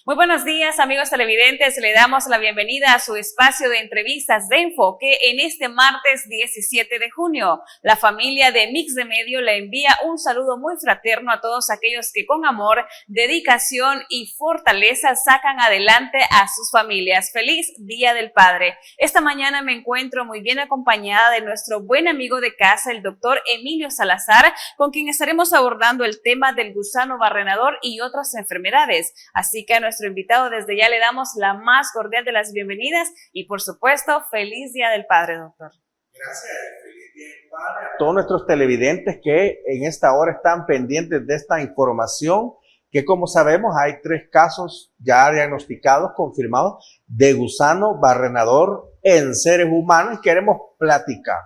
Muy buenos días, amigos televidentes. Le damos la bienvenida a su espacio de entrevistas de enfoque en este martes 17 de junio. La familia de Mix de Medio le envía un saludo muy fraterno a todos aquellos que con amor, dedicación y fortaleza sacan adelante a sus familias. Feliz Día del Padre. Esta mañana me encuentro muy bien acompañada de nuestro buen amigo de casa, el doctor Emilio Salazar, con quien estaremos abordando el tema del gusano barrenador y otras enfermedades. Así que a nuestro invitado desde ya le damos la más cordial de las bienvenidas y por supuesto, feliz Día del Padre, doctor. Gracias, feliz Día del Padre a todos nuestros televidentes que en esta hora están pendientes de esta información, que como sabemos hay 3 casos ya diagnosticados, confirmados, de gusano barrenador en seres humanos y queremos platicar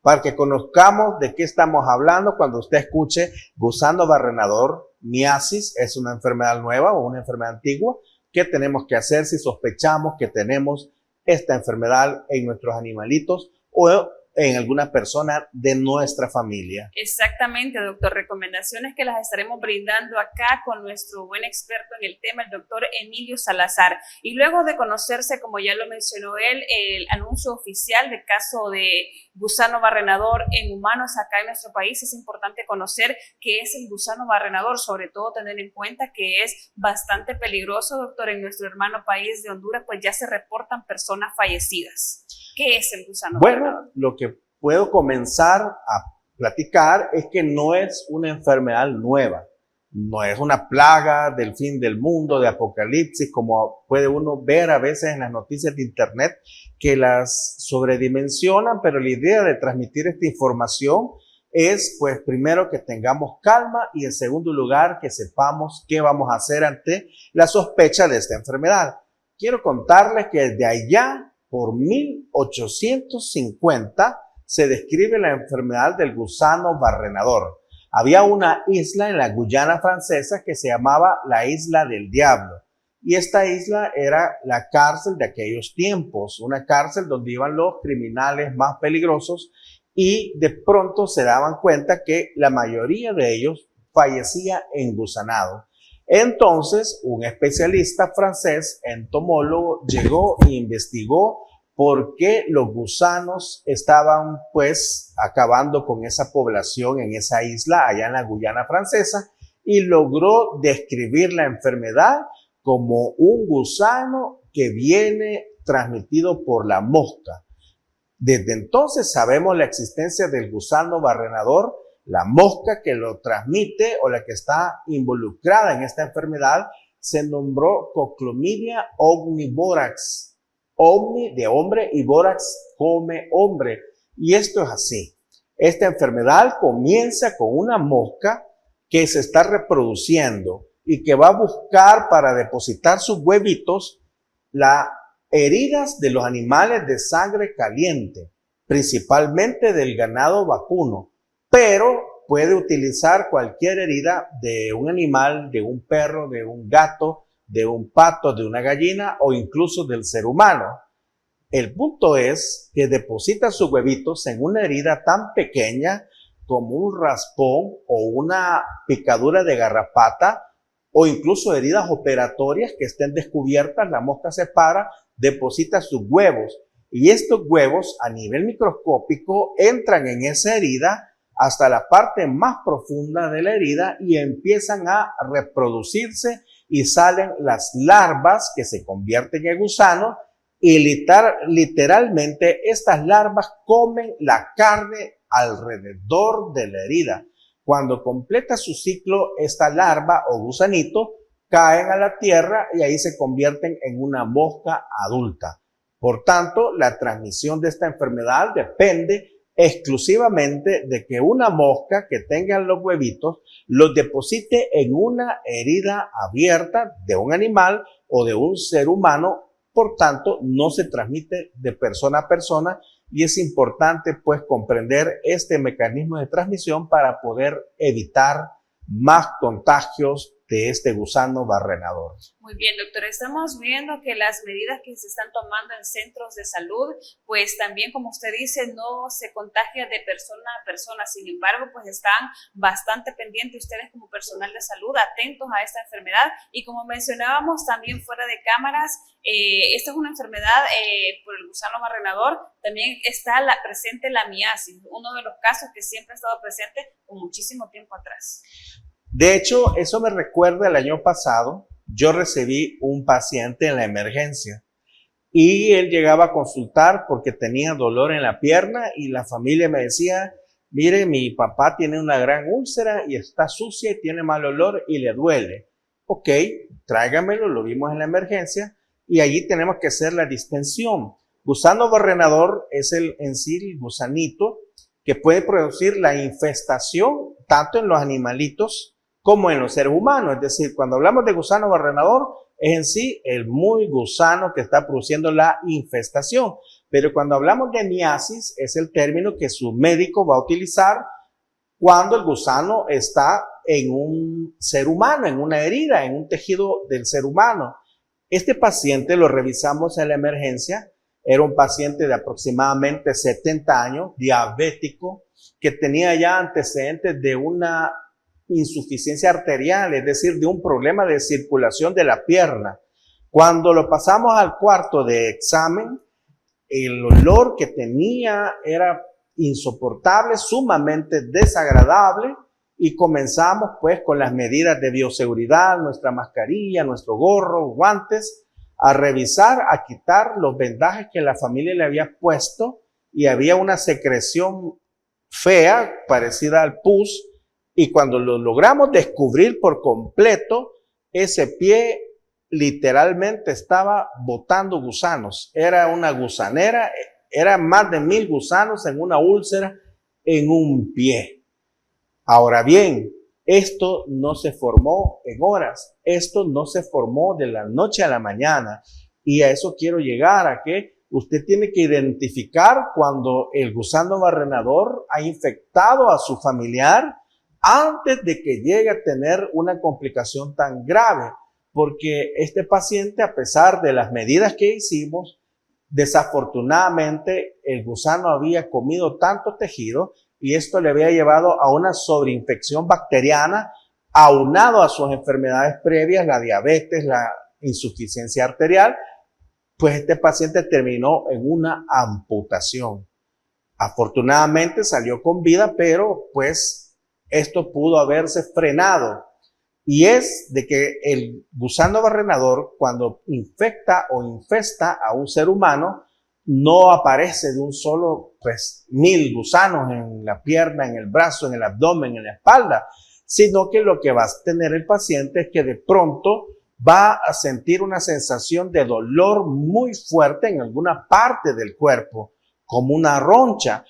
para que conozcamos de qué estamos hablando. Cuando usted escuche gusano barrenador, miasis, es una enfermedad nueva o una enfermedad antigua. ¿Qué tenemos que hacer si sospechamos que tenemos esta enfermedad en nuestros animalitos o en alguna persona de nuestra familia? Exactamente, doctor. Recomendaciones que las estaremos brindando acá con nuestro buen experto en el tema, el doctor Emilio Salazar. Y luego de conocerse, como ya lo mencionó él, el anuncio oficial del caso de gusano barrenador en humanos acá en nuestro país, es importante conocer qué es el gusano barrenador, sobre todo tener en cuenta que es bastante peligroso, doctor. En nuestro hermano país de Honduras, pues ya se reportan personas fallecidas. ¿Qué es el gusano barrenador? Bueno, lo que puedo comenzar a platicar es que no es una enfermedad nueva, no es una plaga del fin del mundo, de apocalipsis, como puede uno ver a veces en las noticias de internet que las sobredimensionan, pero la idea de transmitir esta información es, pues, primero que tengamos calma y en segundo lugar que sepamos qué vamos a hacer ante la sospecha de esta enfermedad. Quiero contarles que desde allá, por 1850, se describe la enfermedad del gusano barrenador. Había una isla en la Guyana francesa que se llamaba la Isla del Diablo. Y esta isla era la cárcel de aquellos tiempos, una cárcel donde iban los criminales más peligrosos y de pronto se daban cuenta que la mayoría de ellos fallecía engusanado. Entonces, un especialista francés, entomólogo, llegó e investigó por qué los gusanos estaban, pues, acabando con esa población en esa isla, allá en la Guyana francesa, y logró describir la enfermedad como un gusano que viene transmitido por la mosca. Desde entonces sabemos la existencia del gusano barrenador. La mosca que lo transmite o la que está involucrada en esta enfermedad se nombró Coclomidia omnivorax. Omni de hombre y borax come hombre. Y esto es así. Esta enfermedad comienza con una mosca que se está reproduciendo y que va a buscar para depositar sus huevitos las heridas de los animales de sangre caliente, principalmente del ganado vacuno. Pero puede utilizar cualquier herida de un animal, de un perro, de un gato, de un pato, de una gallina o incluso del ser humano. El punto es que deposita sus huevitos en una herida tan pequeña como un raspón o una picadura de garrapata o incluso heridas operatorias que estén descubiertas. La mosca se para, deposita sus huevos y estos huevos a nivel microscópico entran en esa herida hasta la parte más profunda de la herida y empiezan a reproducirse y salen las larvas que se convierten en gusanos y literalmente estas larvas comen la carne alrededor de la herida. Cuando completa su ciclo, esta larva o gusanito caen a la tierra y ahí se convierten en una mosca adulta. Por tanto, la transmisión de esta enfermedad depende exclusivamente de que una mosca que tenga los huevitos los deposite en una herida abierta de un animal o de un ser humano. Por tanto, no se transmite de persona a persona y es importante, pues, comprender este mecanismo de transmisión para poder evitar más contagios de este gusano barrenador. Muy bien, doctor. Estamos viendo que las medidas que se están tomando en centros de salud, pues también, como usted dice, no se contagia de persona a persona. Sin embargo, pues están bastante pendientes ustedes como personal de salud, atentos a esta enfermedad. Y como mencionábamos también fuera de cámaras, esta es una enfermedad por el gusano barrenador. También está presente la miasis, uno de los casos que siempre ha estado presente con muchísimo tiempo atrás. De hecho, eso me recuerda el año pasado. Yo recibí un paciente en la emergencia y él llegaba a consultar porque tenía dolor en la pierna y la familia me decía, mire, mi papá tiene una gran úlcera y está sucia y tiene mal olor y le duele. Ok, tráigamelo, lo vimos en la emergencia y allí tenemos que hacer la distensión. Gusano barrenador es en sí el gusanito que puede producir la infestación tanto en los animalitos como en los seres humanos. Es decir, cuando hablamos de gusano barrenador, es en sí el muy gusano que está produciendo la infestación. Pero cuando hablamos de miasis, es el término que su médico va a utilizar cuando el gusano está en un ser humano, en una herida, en un tejido del ser humano. Este paciente lo revisamos en la emergencia. Era un paciente de aproximadamente 70 años, diabético, que tenía ya antecedentes de una insuficiencia arterial, es decir, de un problema de circulación de la pierna. Cuando lo pasamos al cuarto de examen, el olor que tenía era insoportable, sumamente desagradable, y comenzamos pues con las medidas de bioseguridad, nuestra mascarilla, nuestro gorro, guantes, a revisar, a quitar los vendajes que la familia le había puesto, y había una secreción fea, parecida al pus. Y cuando lo logramos descubrir por completo, ese pie literalmente estaba botando gusanos. Era una gusanera, eran más de 1000 gusanos en una úlcera en un pie. Ahora bien, esto no se formó en horas, esto no se formó de la noche a la mañana. Y a eso quiero llegar, a que usted tiene que identificar cuando el gusano barrenador ha infectado a su familiar antes de que llegue a tener una complicación tan grave, porque este paciente, a pesar de las medidas que hicimos, desafortunadamente el gusano había comido tanto tejido y esto le había llevado a una sobreinfección bacteriana, aunado a sus enfermedades previas, la diabetes, la insuficiencia arterial. Pues este paciente terminó en una amputación. Afortunadamente salió con vida, pero pues esto pudo haberse frenado. Y es de que el gusano barrenador, cuando infecta o infesta a un ser humano, no aparece de un solo, 1000 gusanos en la pierna, en el brazo, en el abdomen, en la espalda, sino que lo que va a tener el paciente es que de pronto va a sentir una sensación de dolor muy fuerte en alguna parte del cuerpo, como una roncha.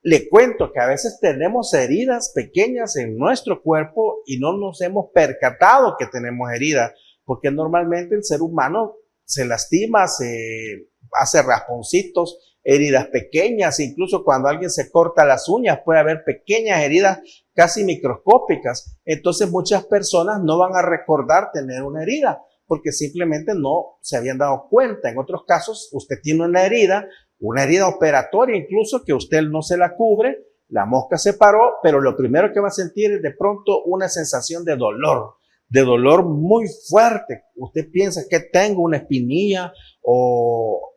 Le cuento que a veces tenemos heridas pequeñas en nuestro cuerpo y no nos hemos percatado que tenemos heridas, porque normalmente el ser humano se lastima, se hace rasponcitos, heridas pequeñas, incluso cuando alguien se corta las uñas puede haber pequeñas heridas casi microscópicas. Entonces muchas personas no van a recordar tener una herida porque simplemente no se habían dado cuenta. En otros casos usted tiene una herida operatoria incluso, que usted no se la cubre, la mosca se paró, pero lo primero que va a sentir es de pronto una sensación de dolor muy fuerte. Usted piensa que tengo una espinilla o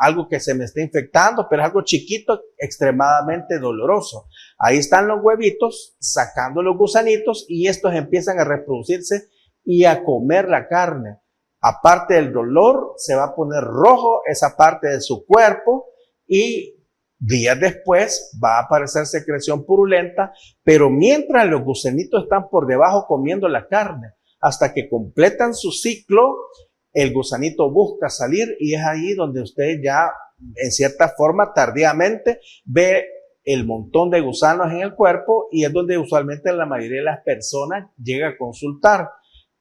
algo que se me está infectando, pero es algo chiquito, extremadamente doloroso. Ahí están los huevitos sacando los gusanitos y estos empiezan a reproducirse y a comer la carne. Aparte del dolor, se va a poner rojo esa parte de su cuerpo y días después va a aparecer secreción purulenta, pero mientras los gusanitos están por debajo comiendo la carne, hasta que completan su ciclo, el gusanito busca salir y es ahí donde usted ya, en cierta forma, tardíamente, ve el montón de gusanos en el cuerpo y es donde usualmente la mayoría de las personas llega a consultar.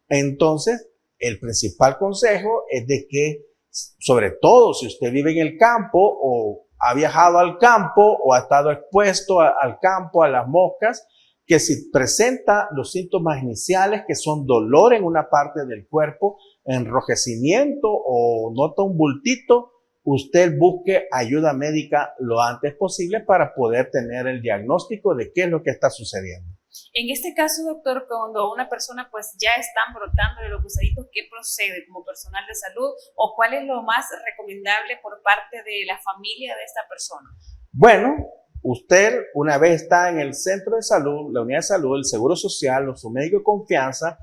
Entonces, el principal consejo es de que, sobre todo si usted vive en el campo o ha viajado al campo o ha estado expuesto al campo, a las moscas, que si presenta los síntomas iniciales, que son dolor en una parte del cuerpo, enrojecimiento o nota un bultito, usted busque ayuda médica lo antes posible para poder tener el diagnóstico de qué es lo que está sucediendo. En este caso, doctor, cuando una persona pues ya están brotando de los gusanitos, ¿qué procede como personal de salud o cuál es lo más recomendable por parte de la familia de esta persona? Bueno, usted una vez está en el centro de salud, la unidad de salud, el seguro social o su médico de confianza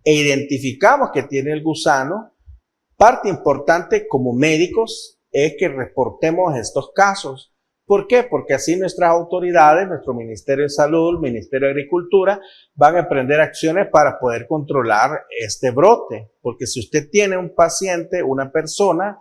e identificamos que tiene el gusano, parte importante como médicos es que reportemos estos casos. ¿Por qué? Porque así nuestras autoridades, nuestro Ministerio de Salud, Ministerio de Agricultura, van a emprender acciones para poder controlar este brote. Porque si usted tiene un paciente, una persona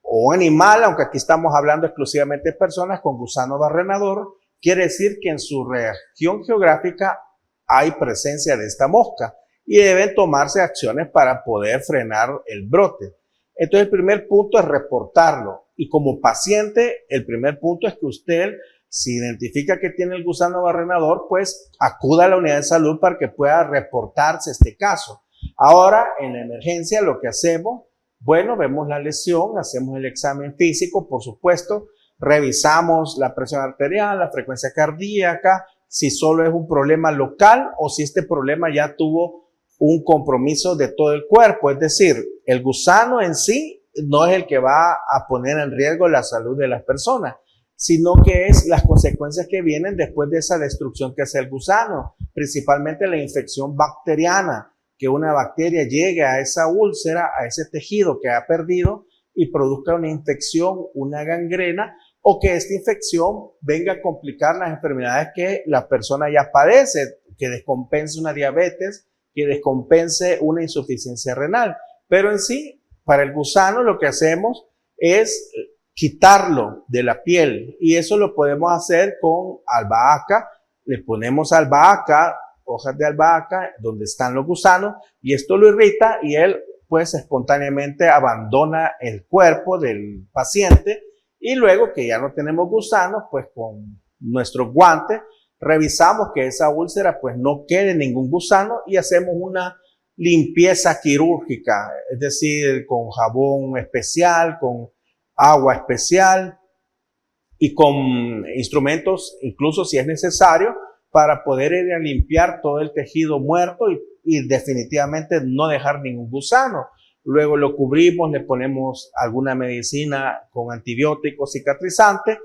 o un animal, aunque aquí estamos hablando exclusivamente de personas con gusano barrenador, quiere decir que en su región geográfica hay presencia de esta mosca y deben tomarse acciones para poder frenar el brote. Entonces el primer punto es reportarlo y como paciente el primer punto es que usted, si identifica que tiene el gusano barrenador, pues acuda a la unidad de salud para que pueda reportarse este caso. Ahora en la emergencia lo que hacemos, bueno, vemos la lesión, hacemos el examen físico, por supuesto, revisamos la presión arterial, la frecuencia cardíaca, si solo es un problema local o si este problema ya tuvo un compromiso de todo el cuerpo, es decir, el gusano en sí no es el que va a poner en riesgo la salud de las personas, sino que es las consecuencias que vienen después de esa destrucción que hace el gusano, principalmente la infección bacteriana, que una bacteria llegue a esa úlcera, a ese tejido que ha perdido y produzca una infección, una gangrena, o que esta infección venga a complicar las enfermedades que la persona ya padece, que descompense una diabetes, que descompense una insuficiencia renal. Pero en sí, para el gusano lo que hacemos es quitarlo de la piel y eso lo podemos hacer con albahaca. Le ponemos albahaca, hojas de albahaca, donde están los gusanos y esto lo irrita y él pues espontáneamente abandona el cuerpo del paciente y luego que ya no tenemos gusanos, pues con nuestros guantes revisamos que esa úlcera pues no quede ningún gusano y hacemos una limpieza quirúrgica, es decir, con jabón especial, con agua especial y con instrumentos, incluso si es necesario, para poder ir a limpiar todo el tejido muerto y definitivamente no dejar ningún gusano. Luego lo cubrimos, le ponemos alguna medicina con antibióticos cicatrizantes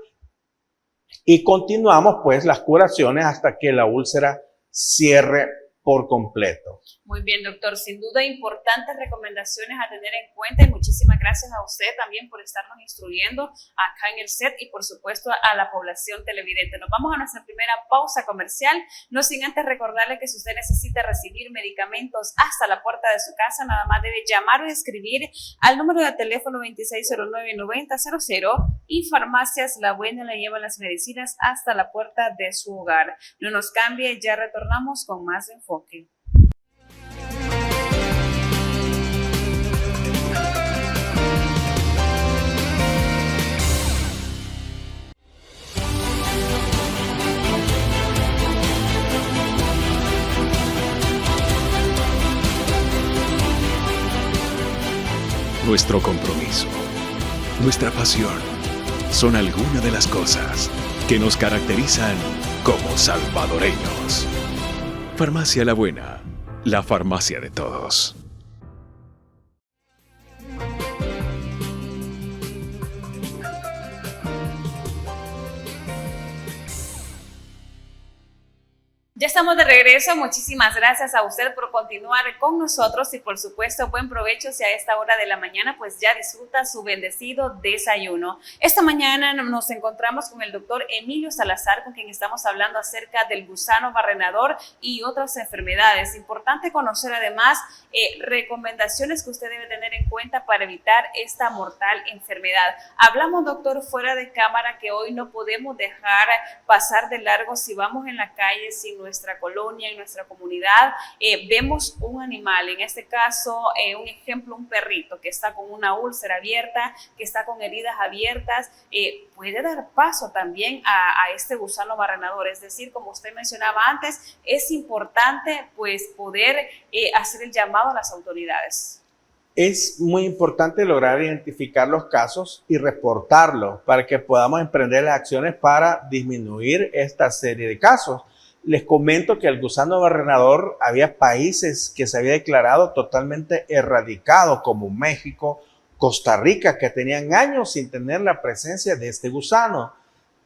y continuamos pues las curaciones hasta que la úlcera cierre por completo. Muy bien, doctor. Sin duda, importantes recomendaciones a tener en cuenta y muchísimas gracias a usted también por estarnos instruyendo acá en el set y por supuesto a la población televidente. Nos vamos a nuestra primera pausa comercial, no sin antes recordarle que si usted necesita recibir medicamentos hasta la puerta de su casa, nada más debe llamar o escribir al número de teléfono 2609-9000 y Farmacias La Buena le lleva las medicinas hasta la puerta de su hogar. No nos cambie, ya retornamos con más Enfoque. Nuestro compromiso, nuestra pasión, son algunas de las cosas que nos caracterizan como salvadoreños. Farmacia La Buena, la farmacia de todos. Ya estamos de regreso, muchísimas gracias a usted por continuar con nosotros y por supuesto buen provecho si a esta hora de la mañana pues ya disfruta su bendecido desayuno. Esta mañana nos encontramos con el doctor Emilio Salazar, con quien estamos hablando acerca del gusano barrenador y otras enfermedades. Importante conocer además recomendaciones que usted debe tener en cuenta para evitar esta mortal enfermedad. Hablamos, doctor, fuera de cámara que hoy no podemos dejar pasar de largo si vamos en la calle sin nuestro nuestra colonia, en nuestra comunidad, vemos un animal, en este caso, un ejemplo, un perrito que está con una úlcera abierta, que está con heridas abiertas, puede dar paso también a este gusano barrenador. Es decir, como usted mencionaba antes, es importante pues poder hacer el llamado a las autoridades. Es muy importante lograr identificar los casos y reportarlos para que podamos emprender las acciones para disminuir esta serie de casos. Les comento que el gusano barrenador había países que se había declarado totalmente erradicado, como México, Costa Rica, que tenían años sin tener la presencia de este gusano.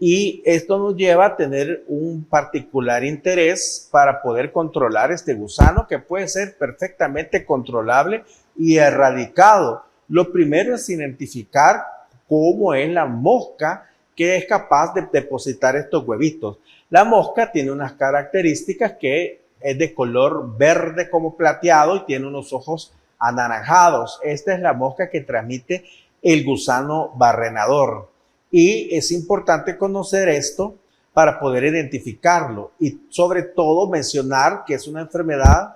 Y esto nos lleva a tener un particular interés para poder controlar este gusano, que puede ser perfectamente controlable y erradicado. Lo primero es identificar cómo es la mosca que es capaz de depositar estos huevitos. La mosca tiene unas características que es de color verde como plateado y tiene unos ojos anaranjados. Esta es la mosca que transmite el gusano barrenador. Y es importante conocer esto para poder identificarlo y sobre todo mencionar que es una enfermedad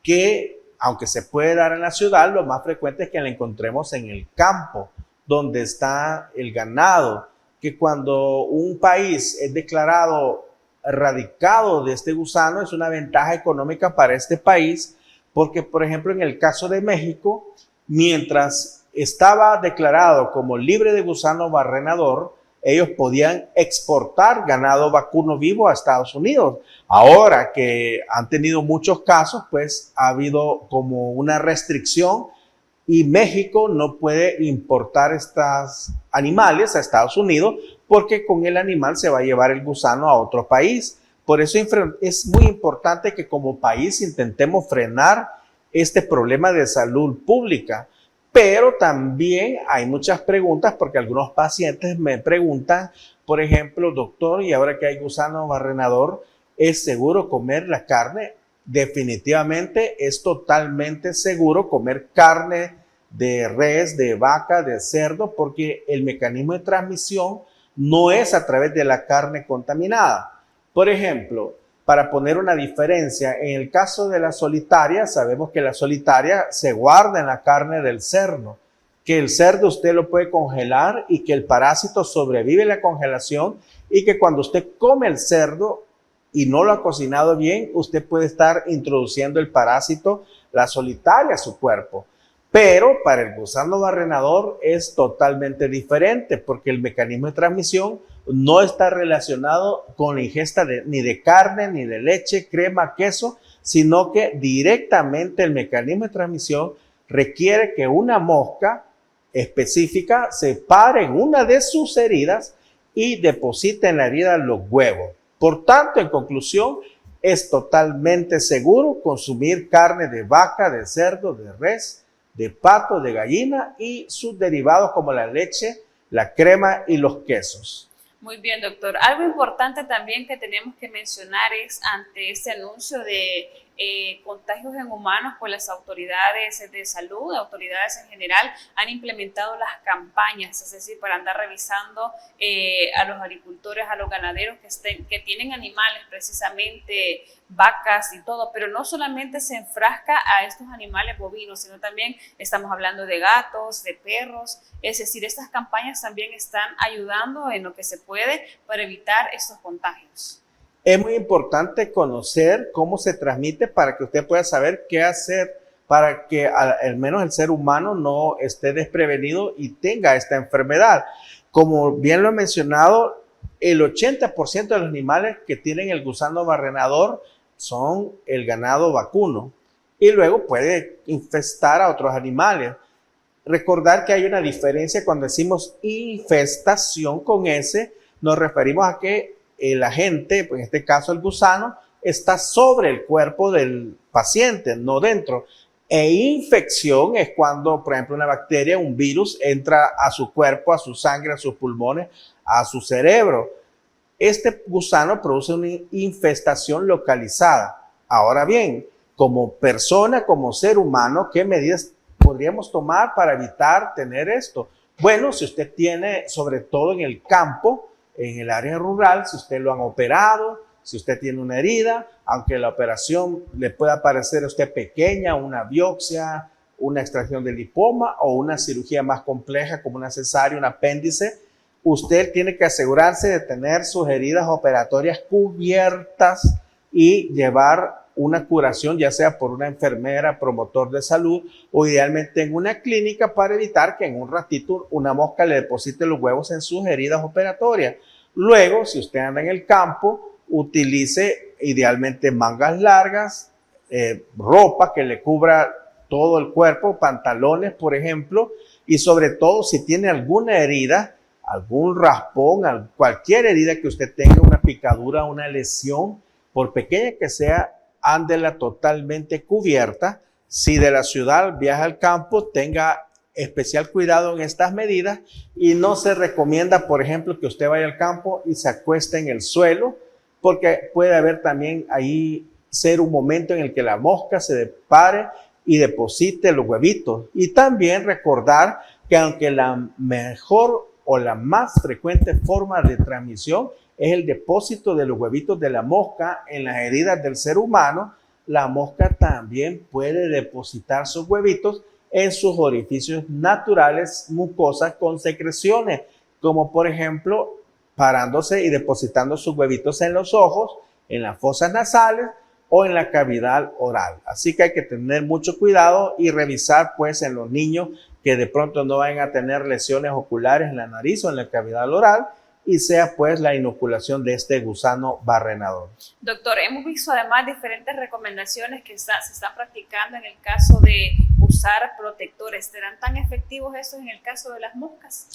que, aunque se puede dar en la ciudad, lo más frecuente es que la encontremos en el campo, donde está el ganado, que cuando un país es declarado erradicado de este gusano es una ventaja económica para este país, porque por ejemplo en el caso de México, mientras estaba declarado como libre de gusano barrenador, ellos podían exportar ganado vacuno vivo a Estados Unidos. Ahora que han tenido muchos casos, pues ha habido como una restricción y México no puede importar estos animales a Estados Unidos porque con el animal se va a llevar el gusano a otro país. Por eso es muy importante que como país intentemos frenar este problema de salud pública. Pero también hay muchas preguntas porque algunos pacientes me preguntan, por ejemplo, doctor, y ahora que hay gusano barrenador, ¿es seguro comer la carne? Definitivamente es totalmente seguro comer carne de res, de vaca, de cerdo, porque el mecanismo de transmisión no es a través de la carne contaminada. Por ejemplo, para poner una diferencia, en el caso de la solitaria, sabemos que la solitaria se guarda en la carne del cerdo, que el cerdo usted lo puede congelar y que el parásito sobrevive la congelación y que cuando usted come el cerdo y no lo ha cocinado bien, usted puede estar introduciendo el parásito, la solitaria, a su cuerpo. Pero para el gusano barrenador es totalmente diferente porque el mecanismo de transmisión no está relacionado con la ingesta ni de carne, ni de leche, crema, queso, sino que directamente el mecanismo de transmisión requiere que una mosca específica se pare en una de sus heridas y deposite en la herida los huevos. Por tanto, en conclusión, es totalmente seguro consumir carne de vaca, de cerdo, de res, de pato, de gallina y sus derivados como la leche, la crema y los quesos. Muy bien, doctor. Algo importante también que tenemos que mencionar es ante este anuncio de contagios en humanos, pues las autoridades de salud, autoridades en general, han implementado las campañas, es decir, para andar revisando a los agricultores, a los ganaderos que tienen animales, precisamente vacas y todo, pero no solamente se enfrasca a estos animales bovinos, sino también estamos hablando de gatos, de perros, es decir, estas campañas también están ayudando en lo que se puede para evitar estos contagios. Es muy importante conocer cómo se transmite para que usted pueda saber qué hacer para que al menos el ser humano no esté desprevenido y tenga esta enfermedad. Como bien lo he mencionado, el 80% de los animales que tienen el gusano barrenador son el ganado vacuno y luego puede infestar a otros animales. Recordar que hay una diferencia cuando decimos infestación con S, nos referimos a que el agente, pues en este caso el gusano, está sobre el cuerpo del paciente, no dentro. E infección es cuando, por ejemplo, una bacteria, un virus, entra a su cuerpo, a su sangre, a sus pulmones, a su cerebro. Este gusano produce una infestación localizada. Ahora bien, como persona, como ser humano, ¿qué medidas podríamos tomar para evitar tener esto? Bueno, si usted tiene, sobre todo en el campo, en el área rural, si usted lo han operado, si usted tiene una herida, aunque la operación le pueda parecer a usted pequeña, una biopsia, una extracción de lipoma o una cirugía más compleja como una cesárea, un apéndice, usted tiene que asegurarse de tener sus heridas operatorias cubiertas y llevar una curación, ya sea por una enfermera, promotor de salud o idealmente en una clínica para evitar que en un ratito una mosca le deposite los huevos en sus heridas operatorias. Luego, si usted anda en el campo, utilice idealmente mangas largas, ropa que le cubra todo el cuerpo, pantalones, por ejemplo, y sobre todo si tiene alguna herida, algún raspón, cualquier herida que usted tenga, una picadura, una lesión, por pequeña que sea, ándela totalmente cubierta. Si de la ciudad viaja al campo, tenga especial cuidado en estas medidas y no se recomienda, por ejemplo, que usted vaya al campo y se acueste en el suelo, porque puede haber también ahí ser un momento en el que la mosca se pare y deposite los huevitos. Y también recordar que aunque la mejor o la más frecuente forma de transmisión es el depósito de los huevitos de la mosca en las heridas del ser humano, la mosca también puede depositar sus huevitos en sus orificios naturales, mucosas con secreciones, como por ejemplo parándose y depositando sus huevitos en los ojos, en las fosas nasales o en la cavidad oral. Así que hay que tener mucho cuidado y revisar pues en los niños que de pronto no vayan a tener lesiones oculares en la nariz o en la cavidad oral y sea pues la inoculación de este gusano barrenador. Doctor, hemos visto además diferentes recomendaciones que se están practicando en el caso de usar protectores. ¿Serán tan efectivos esos en el caso de las moscas?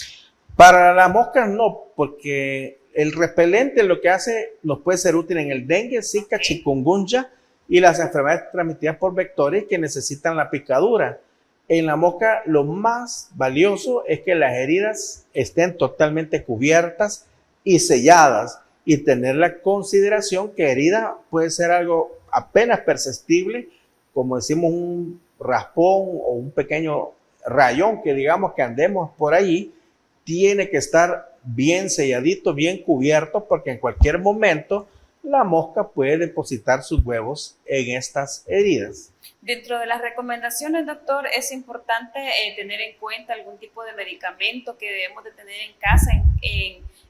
Para las moscas no, porque el repelente lo que hace nos puede ser útil en el dengue, zika, chikungunya y las enfermedades transmitidas por vectores que necesitan la picadura. En la mosca lo más valioso es que las heridas estén totalmente cubiertas y selladas y tener la consideración que herida puede ser algo apenas perceptible, como decimos un raspón o un pequeño rayón que digamos que andemos por allí, tiene que estar bien selladito, bien cubierto, porque en cualquier momento la mosca puede depositar sus huevos en estas heridas. Dentro de las recomendaciones, doctor, es importante tener en cuenta algún tipo de medicamento que debemos de tener en casa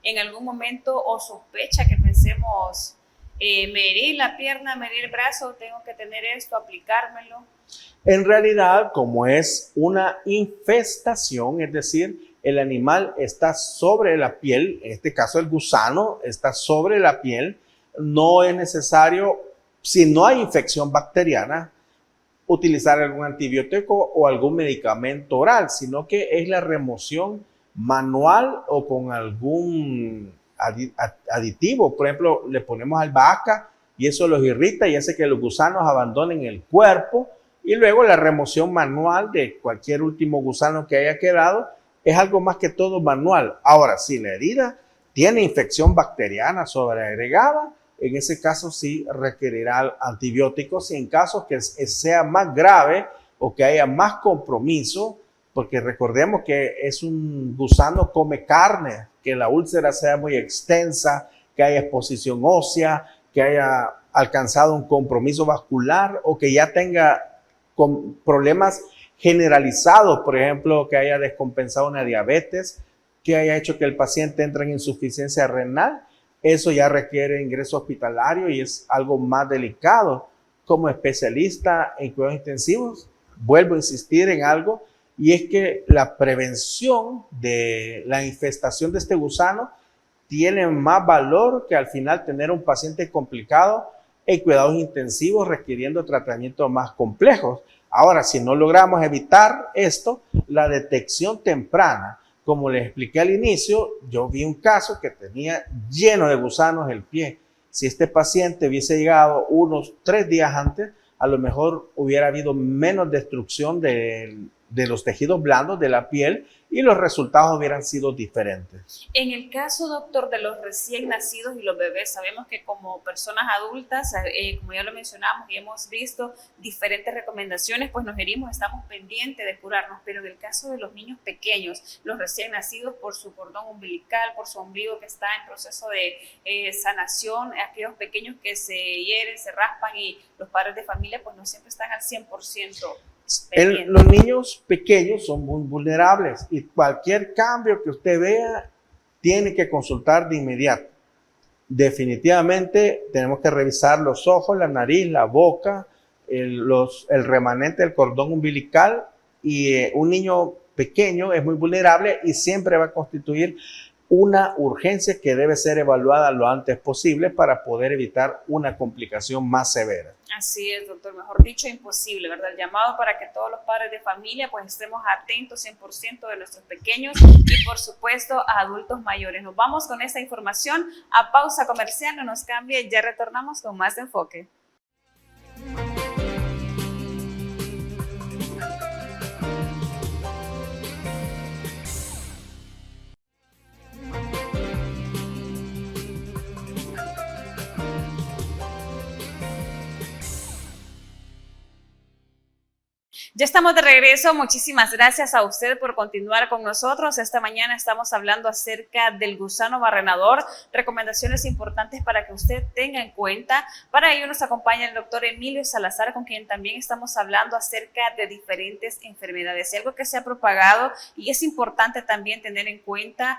en algún momento o sospecha que pensemos, me herí la pierna, me herí el brazo, tengo que tener esto, aplicármelo. En realidad, como es una infestación, es decir, el animal está sobre la piel, en este caso el gusano está sobre la piel, no es necesario, si no hay infección bacteriana, utilizar algún antibiótico o algún medicamento oral, sino que es la remoción manual o con algún aditivo. Por ejemplo, le ponemos albahaca y eso los irrita y hace que los gusanos abandonen el cuerpo, y luego la remoción manual de cualquier último gusano que haya quedado es algo más que todo manual. Ahora, si la herida tiene infección bacteriana sobreagregada, en ese caso sí requerirá antibióticos, y en casos que sea más grave o que haya más compromiso, porque recordemos que es un gusano, come carne, que la úlcera sea muy extensa, que haya exposición ósea, que haya alcanzado un compromiso vascular o que ya tenga problemas generalizados, por ejemplo, que haya descompensado una diabetes, que haya hecho que el paciente entre en insuficiencia renal. Eso ya requiere ingreso hospitalario y es algo más delicado. Como especialista en cuidados intensivos, vuelvo a insistir en algo, y es que la prevención de la infestación de este gusano tiene más valor que al final tener un paciente complicado en cuidados intensivos requiriendo tratamientos más complejos. Ahora, si no logramos evitar esto, la detección temprana, como les expliqué al inicio, yo vi un caso que tenía lleno de gusanos el pie. Si este paciente hubiese llegado unos 3 días antes, a lo mejor hubiera habido menos destrucción del de los tejidos blandos de la piel y los resultados hubieran sido diferentes. En el caso, doctor, de los recién nacidos y los bebés, sabemos que como personas adultas, como ya lo mencionamos y hemos visto diferentes recomendaciones, pues nos herimos, estamos pendientes de curarnos, pero en el caso de los niños pequeños, los recién nacidos por su cordón umbilical, por su ombligo que está en proceso de sanación, aquellos pequeños que se hieren, se raspan y los padres de familia pues no siempre están al 100%. Los niños pequeños son muy vulnerables y cualquier cambio que usted vea tiene que consultar de inmediato. Definitivamente tenemos que revisar los ojos, la nariz, la boca, el remanente del cordón umbilical, y un niño pequeño es muy vulnerable y siempre va a constituir una urgencia que debe ser evaluada lo antes posible para poder evitar una complicación más severa. Así es, doctor, mejor dicho, imposible, ¿verdad? El llamado para que todos los padres de familia pues estemos atentos 100% de nuestros pequeños y por supuesto a adultos mayores. Nos vamos con esta información a pausa comercial, no nos cambie, ya retornamos con más de Enfoque. Ya estamos de regreso, muchísimas gracias a usted por continuar con nosotros. Esta mañana estamos hablando acerca del gusano barrenador, recomendaciones importantes para que usted tenga en cuenta. Para ello nos acompaña el doctor Emilio Salazar, con quien también estamos hablando acerca de diferentes enfermedades. Y algo que se ha propagado y es importante también tener en cuenta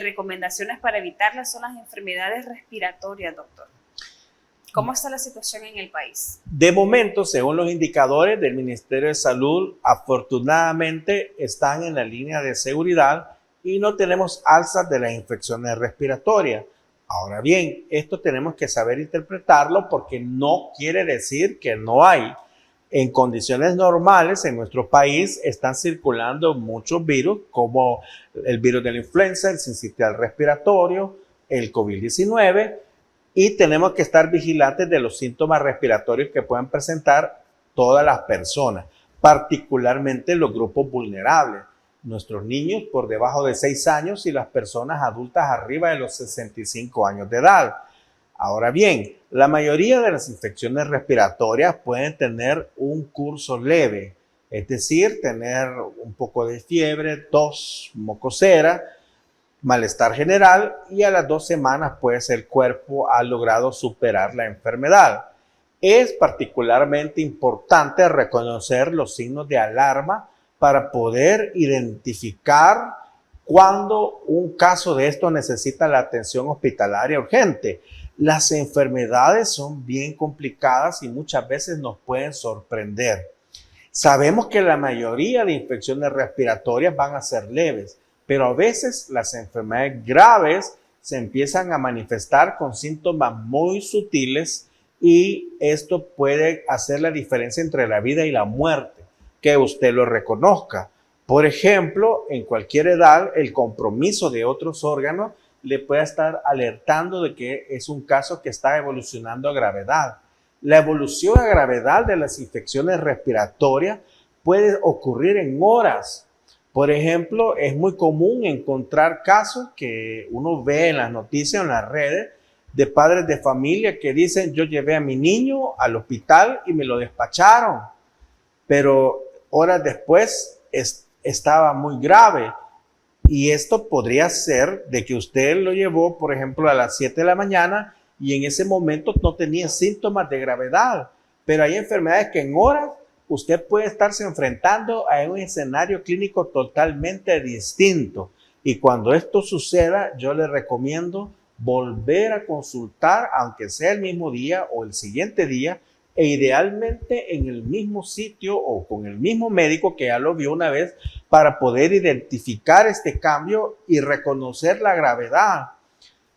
recomendaciones para evitarlas son las enfermedades respiratorias, doctor. ¿Cómo está la situación en el país? De momento, según los indicadores del Ministerio de Salud, afortunadamente están en la línea de seguridad y no tenemos alzas de las infecciones respiratorias. Ahora bien, esto tenemos que saber interpretarlo porque no quiere decir que no hay. En condiciones normales en nuestro país están circulando muchos virus como el virus de la influenza, el sincicial respiratorio, el COVID-19, y tenemos que estar vigilantes de los síntomas respiratorios que pueden presentar todas las personas, particularmente los grupos vulnerables, nuestros niños por debajo de 6 años y las personas adultas arriba de los 65 años de edad. Ahora bien, la mayoría de las infecciones respiratorias pueden tener un curso leve, es decir, tener un poco de fiebre, tos, mocosera, malestar general, y a las 2 semanas pues el cuerpo ha logrado superar la enfermedad. Es particularmente importante reconocer los signos de alarma para poder identificar cuando un caso de esto necesita la atención hospitalaria urgente. Las enfermedades son bien complicadas y muchas veces nos pueden sorprender. Sabemos que la mayoría de infecciones respiratorias van a ser leves, pero a veces las enfermedades graves se empiezan a manifestar con síntomas muy sutiles y esto puede hacer la diferencia entre la vida y la muerte, que usted lo reconozca. Por ejemplo, en cualquier edad, el compromiso de otros órganos le puede estar alertando de que es un caso que está evolucionando a gravedad. La evolución a gravedad de las infecciones respiratorias puede ocurrir en horas. Por ejemplo, es muy común encontrar casos que uno ve en las noticias, en las redes, de padres de familia que dicen: yo llevé a mi niño al hospital y me lo despacharon, pero horas después estaba muy grave. Y esto podría ser de que usted lo llevó, por ejemplo, a las 7 de la mañana y en ese momento no tenía síntomas de gravedad, pero hay enfermedades que en horas usted puede estarse enfrentando a un escenario clínico totalmente distinto. Y cuando esto suceda, yo le recomiendo volver a consultar, aunque sea el mismo día o el siguiente día, e idealmente en el mismo sitio o con el mismo médico que ya lo vio una vez, para poder identificar este cambio y reconocer la gravedad.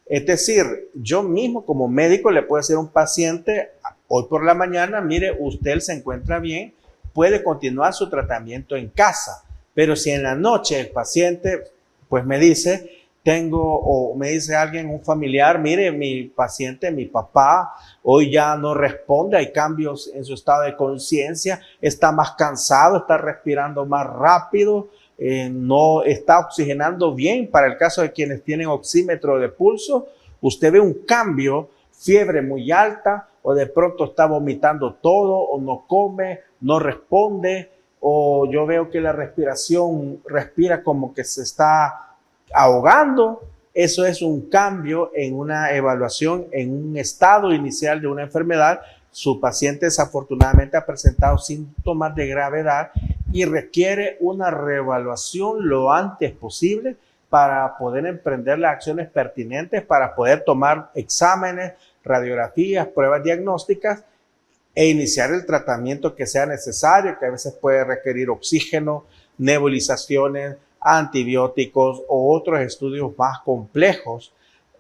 Es decir, yo mismo como médico le puedo decir a un paciente hoy por la mañana: mire, usted se encuentra bien, puede continuar su tratamiento en casa. Pero si en la noche el paciente pues me dice: tengo, o me dice alguien, un familiar, mire, mi paciente, mi papá, hoy ya no responde, hay cambios en su estado de conciencia, está más cansado, está respirando más rápido, no está oxigenando bien. Para el caso de quienes tienen oxímetro de pulso, usted ve un cambio, fiebre muy alta, o de pronto está vomitando todo, o no come, no responde, o yo veo que la respiración respira como que se está ahogando. Eso es un cambio en una evaluación, en un estado inicial de una enfermedad. Su paciente desafortunadamente ha presentado síntomas de gravedad y requiere una reevaluación lo antes posible para poder emprender las acciones pertinentes, para poder tomar exámenes, radiografías, pruebas diagnósticas e iniciar el tratamiento que sea necesario, que a veces puede requerir oxígeno, nebulizaciones, antibióticos o otros estudios más complejos.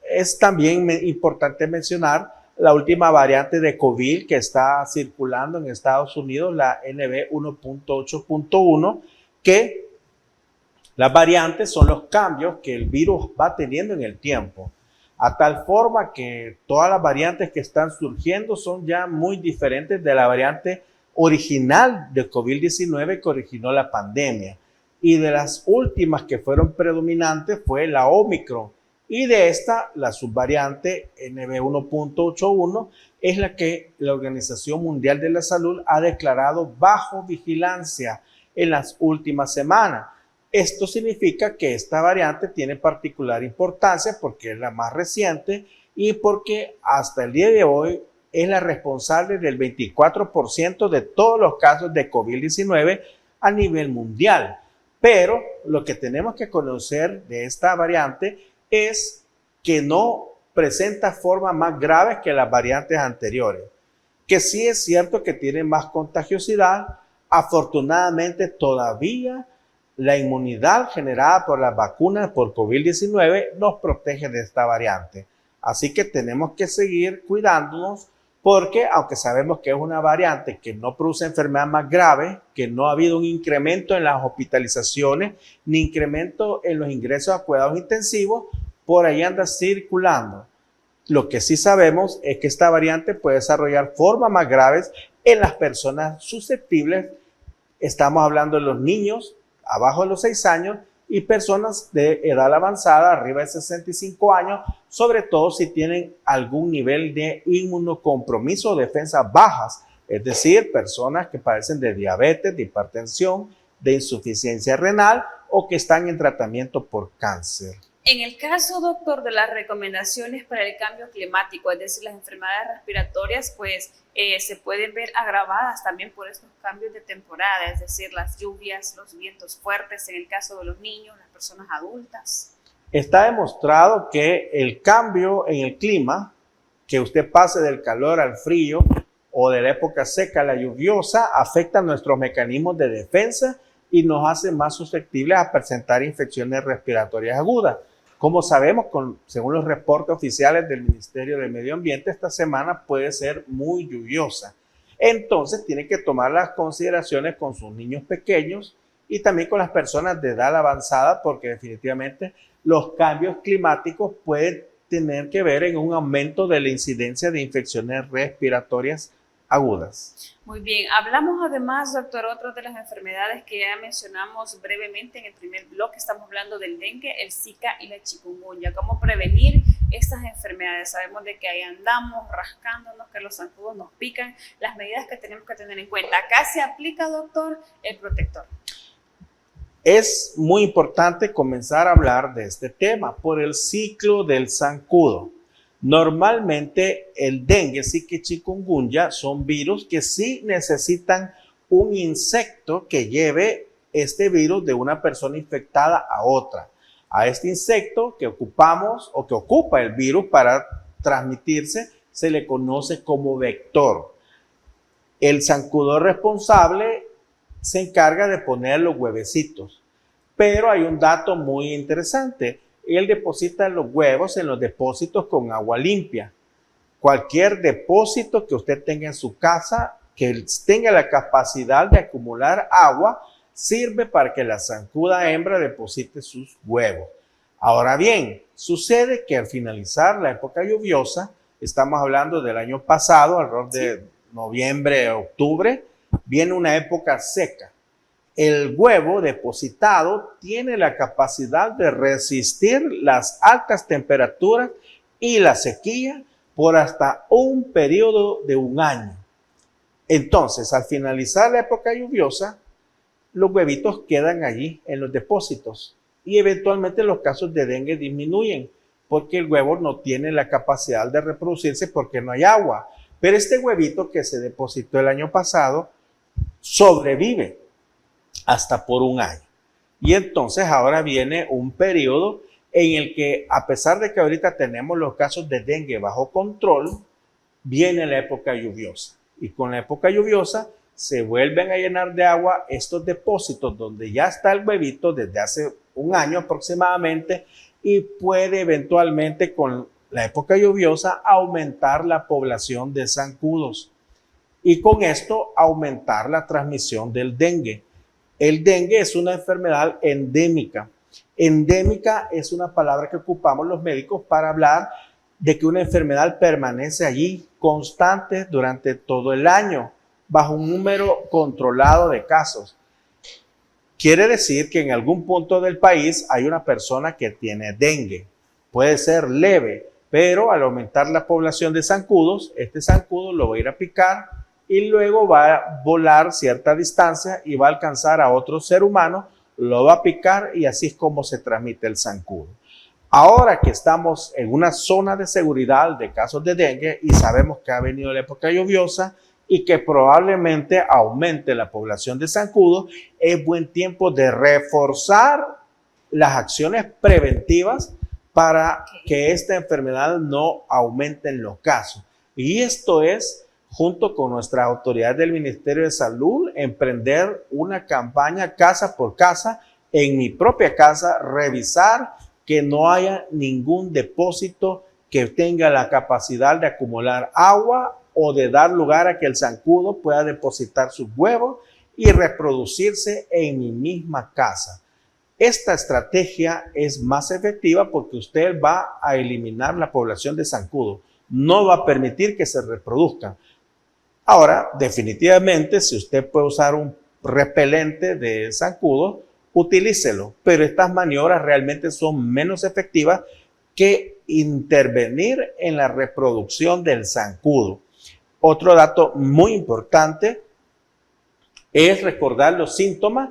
Es también importante mencionar la última variante de COVID que está circulando en Estados Unidos, la NB1.8.1, que las variantes son los cambios que el virus va teniendo en el tiempo, a tal forma que todas las variantes que están surgiendo son ya muy diferentes de la variante original de COVID-19 que originó la pandemia. Y de las últimas que fueron predominantes fue la Omicron. Y de esta, la subvariante NB1.81 es la que la Organización Mundial de la Salud ha declarado bajo vigilancia en las últimas semanas. Esto significa que esta variante tiene particular importancia porque es la más reciente y porque hasta el día de hoy es la responsable del 24% de todos los casos de COVID-19 a nivel mundial. Pero lo que tenemos que conocer de esta variante es que no presenta formas más graves que las variantes anteriores, que sí es cierto que tiene más contagiosidad. Afortunadamente todavía la inmunidad generada por las vacunas por COVID-19 nos protege de esta variante. Así que tenemos que seguir cuidándonos porque aunque sabemos que es una variante que no produce enfermedad más grave, que no ha habido un incremento en las hospitalizaciones ni incremento en los ingresos a cuidados intensivos, por ahí anda circulando. Lo que sí sabemos es que esta variante puede desarrollar formas más graves en las personas susceptibles. Estamos hablando de los niños abajo de los 6 años y personas de edad avanzada, arriba de 65 años, sobre todo si tienen algún nivel de inmunocompromiso o defensas bajas, es decir, personas que padecen de diabetes, de hipertensión, de insuficiencia renal o que están en tratamiento por cáncer. En el caso, doctor, de las recomendaciones para el cambio climático, es decir, las enfermedades respiratorias, pues se pueden ver agravadas también por estos cambios de temporada, es decir, las lluvias, los vientos fuertes, en el caso de los niños, las personas adultas. Está demostrado que el cambio en el clima, que usted pase del calor al frío o de la época seca a la lluviosa, afecta nuestros mecanismos de defensa y nos hace más susceptibles a presentar infecciones respiratorias agudas. Como sabemos, según los reportes oficiales del Ministerio del Medio Ambiente, esta semana puede ser muy lluviosa. Entonces, tiene que tomar las consideraciones con sus niños pequeños y también con las personas de edad avanzada, porque definitivamente los cambios climáticos pueden tener que ver en un aumento de la incidencia de infecciones respiratorias agudas. Muy bien, hablamos además, doctor, otras de las enfermedades que ya mencionamos brevemente en el primer bloque. Estamos hablando del dengue, el Zika y la chikungunya. ¿Cómo prevenir estas enfermedades? Sabemos de que ahí andamos rascándonos, que los zancudos nos pican, las medidas que tenemos que tener en cuenta. Acá se aplica, doctor, el protector. Es muy importante comenzar a hablar de este tema por el ciclo del zancudo. Normalmente el dengue, Zika y chikungunya son virus que sí necesitan un insecto que lleve este virus de una persona infectada a otra. A este insecto que ocupamos o que ocupa el virus para transmitirse se le conoce como vector. El zancudo responsable se encarga de poner los huevecitos, pero hay un dato muy interesante. Él deposita los huevos en los depósitos con agua limpia. Cualquier depósito que usted tenga en su casa, que tenga la capacidad de acumular agua, sirve para que la zancuda hembra deposite sus huevos. Ahora bien, sucede que al finalizar la época lluviosa, estamos hablando del año pasado, alrededor de noviembre, octubre, viene una época seca. El huevo depositado tiene la capacidad de resistir las altas temperaturas y la sequía por hasta un periodo de un año. Entonces, al finalizar la época lluviosa, los huevitos quedan allí en los depósitos y eventualmente los casos de dengue disminuyen porque el huevo no tiene la capacidad de reproducirse porque no hay agua. Pero este huevito que se depositó el año pasado sobrevive hasta por un año. Y entonces ahora viene un periodo en el que, a pesar de que ahorita tenemos los casos de dengue bajo control, viene la época lluviosa. Y con la época lluviosa se vuelven a llenar de agua estos depósitos donde ya está el huevito desde hace un año aproximadamente, y puede eventualmente con la época lluviosa aumentar la población de zancudos y con esto aumentar la transmisión del dengue. El dengue es una enfermedad endémica. Endémica es una palabra que ocupamos los médicos para hablar de que una enfermedad permanece allí constante durante todo el año, bajo un número controlado de casos. Quiere decir que en algún punto del país hay una persona que tiene dengue. Puede ser leve, pero al aumentar la población de zancudos, este zancudo lo va a ir a picar y luego va a volar cierta distancia y va a alcanzar a otro ser humano, lo va a picar y así es como se transmite el zancudo. Ahora que estamos en una zona de seguridad de casos de dengue y sabemos que ha venido la época lluviosa y que probablemente aumente la población de zancudos, es buen tiempo de reforzar las acciones preventivas para que esta enfermedad no aumente en los casos. Y esto es, junto con nuestras autoridades del Ministerio de Salud, emprender una campaña casa por casa, en mi propia casa, revisar que no haya ningún depósito que tenga la capacidad de acumular agua o de dar lugar a que el zancudo pueda depositar sus huevos y reproducirse en mi misma casa. Esta estrategia es más efectiva porque usted va a eliminar la población de zancudo, no va a permitir que se reproduzcan. Ahora, definitivamente, si usted puede usar un repelente de zancudo, utilícelo, pero estas maniobras realmente son menos efectivas que intervenir en la reproducción del zancudo. Otro dato muy importante es recordar los síntomas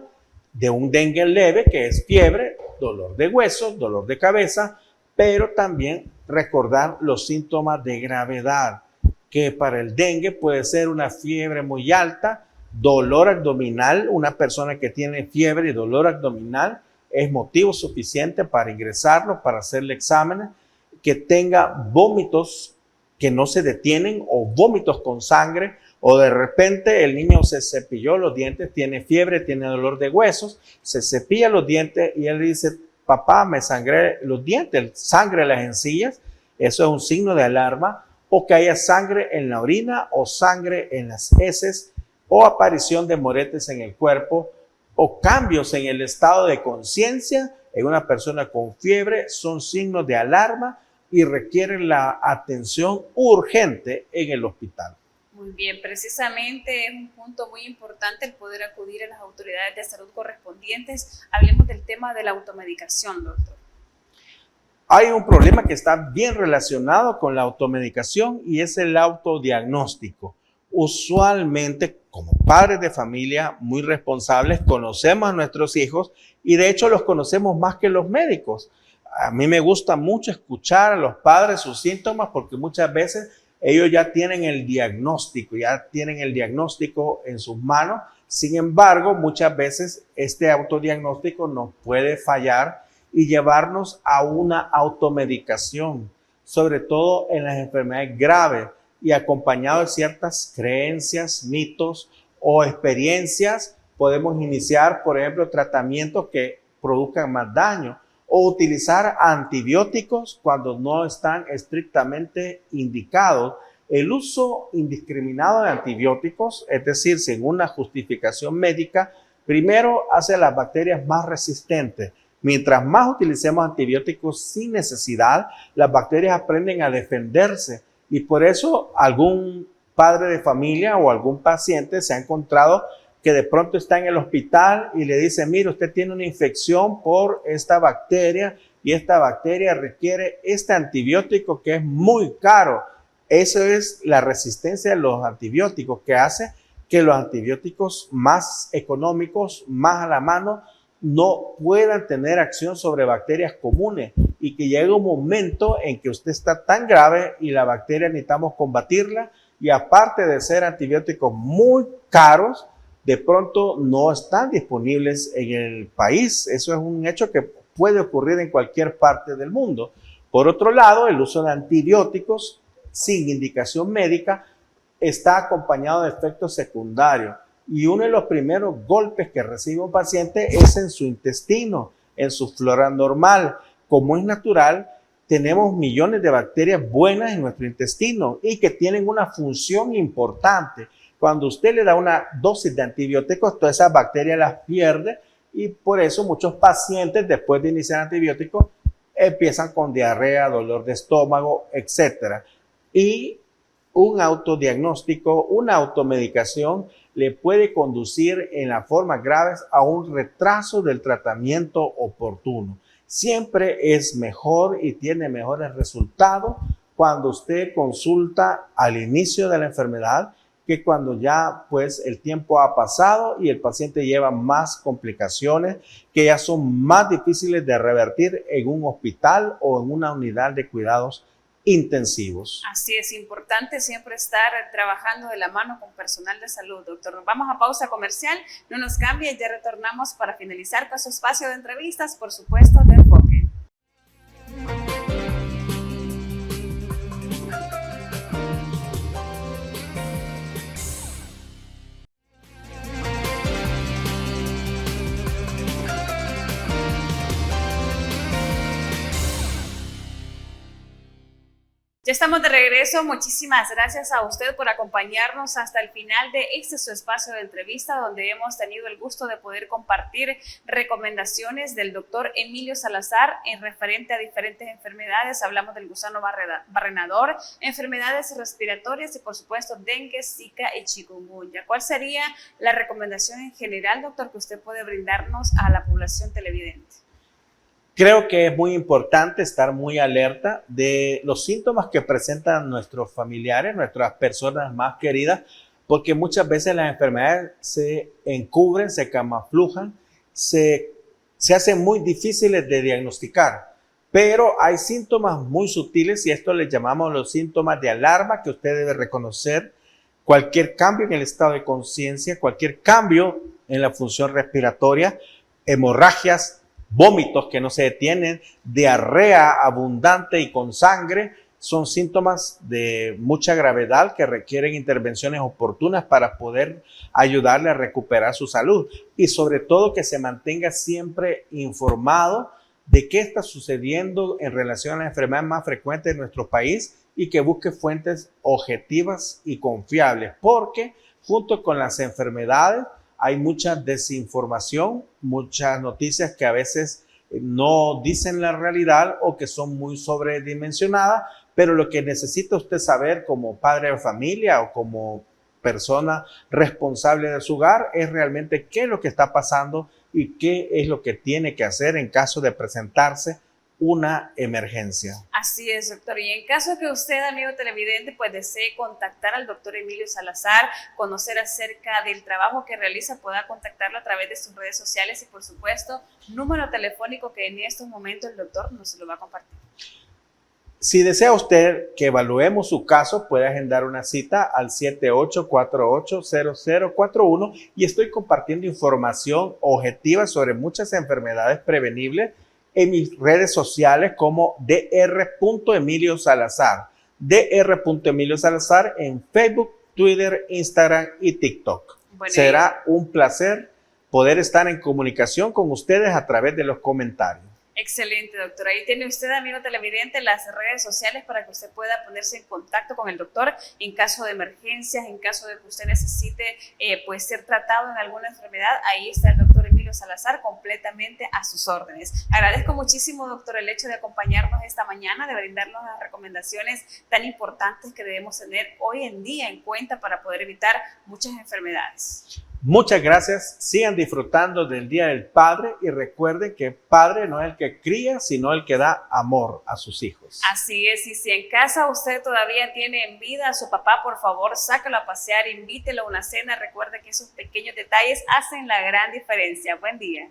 de un dengue leve, que es fiebre, dolor de huesos, dolor de cabeza, pero también recordar los síntomas de gravedad, que para el dengue puede ser una fiebre muy alta, dolor abdominal. Una persona que tiene fiebre y dolor abdominal es motivo suficiente para ingresarlo, para hacerle exámenes, que tenga vómitos que no se detienen o vómitos con sangre, o de repente el niño se cepilló los dientes, tiene fiebre, tiene dolor de huesos, se cepilla los dientes y él dice: papá, me sangré los dientes, sangre en las encías. Eso es un signo de alarma. O que haya sangre en la orina o sangre en las heces, o aparición de moretes en el cuerpo, o cambios en el estado de conciencia en una persona con fiebre, son signos de alarma y requieren la atención urgente en el hospital. Muy bien, precisamente es un punto muy importante el poder acudir a las autoridades de salud correspondientes. Hablemos del tema de la automedicación, doctor. Hay un problema que está bien relacionado con la automedicación y es el autodiagnóstico. Usualmente, como padres de familia muy responsables, conocemos a nuestros hijos y de hecho los conocemos más que los médicos. A mí me gusta mucho escuchar a los padres sus síntomas porque muchas veces ellos ya tienen el diagnóstico en sus manos. Sin embargo, muchas veces este autodiagnóstico nos puede fallar y llevarnos a una automedicación, sobre todo en las enfermedades graves y acompañado de ciertas creencias, mitos o experiencias. Podemos iniciar, por ejemplo, tratamientos que produzcan más daño o utilizar antibióticos cuando no están estrictamente indicados. El uso indiscriminado de antibióticos, es decir, sin una justificación médica, primero hace las bacterias más resistentes Mientras más utilicemos antibióticos sin necesidad, las bacterias aprenden a defenderse y por eso algún padre de familia o algún paciente se ha encontrado que de pronto está en el hospital y le dice, mire, usted tiene una infección por esta bacteria y esta bacteria requiere este antibiótico que es muy caro. Eso es la resistencia de los antibióticos que hace que los antibióticos más económicos, más a la mano, no puedan tener acción sobre bacterias comunes y que llegue un momento en que usted está tan grave y la bacteria necesitamos combatirla y aparte de ser antibióticos muy caros, de pronto no están disponibles en el país. Eso es un hecho que puede ocurrir en cualquier parte del mundo. Por otro lado, el uso de antibióticos sin indicación médica está acompañado de efectos secundarios. Y uno de los primeros golpes que recibe un paciente es en su intestino, en su flora normal. Como es natural, tenemos millones de bacterias buenas en nuestro intestino y que tienen una función importante. Cuando usted le da una dosis de antibióticos, todas esas bacterias las pierde y por eso muchos pacientes después de iniciar antibióticos empiezan con diarrea, dolor de estómago, etc. Y un autodiagnóstico, una automedicación le puede conducir en las formas graves a un retraso del tratamiento oportuno. Siempre es mejor y tiene mejores resultados cuando usted consulta al inicio de la enfermedad que cuando ya pues el tiempo ha pasado y el paciente lleva más complicaciones que ya son más difíciles de revertir en un hospital o en una unidad de cuidados intensivos. Así es, importante siempre estar trabajando de la mano con personal de salud, doctor. Nos vamos a pausa comercial, no nos cambie, ya retornamos para finalizar con su espacio de entrevistas, por supuesto, de enfoque. Ya estamos de regreso. Muchísimas gracias a usted por acompañarnos hasta el final de este su espacio de entrevista, donde hemos tenido el gusto de poder compartir recomendaciones del doctor Emilio Salazar en referente a diferentes enfermedades. Hablamos del gusano barrenador, enfermedades respiratorias y por supuesto dengue, zika y chikungunya. ¿Cuál sería la recomendación en general, doctor, que usted puede brindarnos a la población televidente? Creo que es muy importante estar muy alerta de los síntomas que presentan nuestros familiares, nuestras personas más queridas, porque muchas veces las enfermedades se encubren, se camuflan, se hacen muy difíciles de diagnosticar. Pero hay síntomas muy sutiles y esto les llamamos los síntomas de alarma que usted debe reconocer. Cualquier cambio en el estado de conciencia, cualquier cambio en la función respiratoria, hemorragias, vómitos que no se detienen, diarrea abundante y con sangre, son síntomas de mucha gravedad que requieren intervenciones oportunas para poder ayudarle a recuperar su salud y sobre todo que se mantenga siempre informado de qué está sucediendo en relación a las enfermedades más frecuentes de nuestro país y que busque fuentes objetivas y confiables, porque junto con las enfermedades hay mucha desinformación, muchas noticias que a veces no dicen la realidad o que son muy sobredimensionadas, pero lo que necesita usted saber como padre de familia o como persona responsable de su hogar es realmente qué es lo que está pasando y qué es lo que tiene que hacer en caso de presentarse una emergencia. Así es, doctor. Y en caso que usted, amigo televidente, pues desee contactar al doctor Emilio Salazar, conocer acerca del trabajo que realiza, pueda contactarlo a través de sus redes sociales y, por supuesto, número telefónico que en estos momentos el doctor nos lo va a compartir. Si desea usted que evaluemos su caso, puede agendar una cita al 7848-0041 y estoy compartiendo información objetiva sobre muchas enfermedades prevenibles en mis redes sociales como Dr. Salazar. Dr. Salazar en Facebook, Twitter, Instagram y TikTok. Bueno, será un placer poder estar en comunicación con ustedes a través de los comentarios. Excelente, doctora. Ahí tiene usted, amigo televidente, las redes sociales para que usted pueda ponerse en contacto con el doctor en caso de emergencias, en caso de que usted necesite pues ser tratado en alguna enfermedad. Ahí está el doctor Emilio Salazar completamente a sus órdenes. Agradezco muchísimo, doctor, el hecho de acompañarnos esta mañana, de brindarnos las recomendaciones tan importantes que debemos tener hoy en día en cuenta para poder evitar muchas enfermedades. Muchas gracias, sigan disfrutando del Día del Padre y recuerden que padre no es el que cría, sino el que da amor a sus hijos. Así es, y si en casa usted todavía tiene en vida a su papá, por favor, sácalo a pasear, invítelo a una cena, recuerde que esos pequeños detalles hacen la gran diferencia. Buen día.